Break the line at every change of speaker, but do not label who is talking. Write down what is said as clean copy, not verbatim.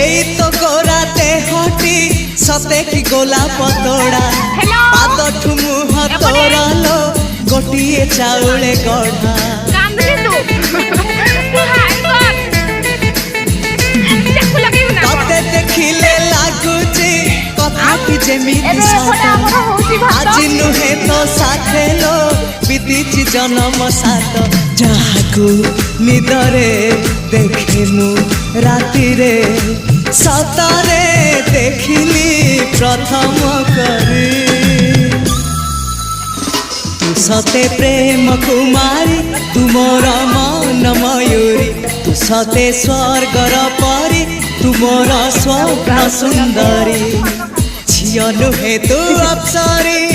एई तो गोरा देहटी सते की गोला पतोड़ा पाद ठुमु हतोरा लो गोटिए चाउले गढ़ा तते देखिले लागुची कथाटी जेमिति सत आज नुहे तो साथे लो बीतीची जन्म सात जहाकू निदरे देखिनु राति रे सतरे देखिली प्रथम करी तू सते प्रेम कुमारी तुमर मन मयूरी तू सते स्वर्गर परी तुमर स्वप्न सुंदरी झियो नुहे तू अप्सरी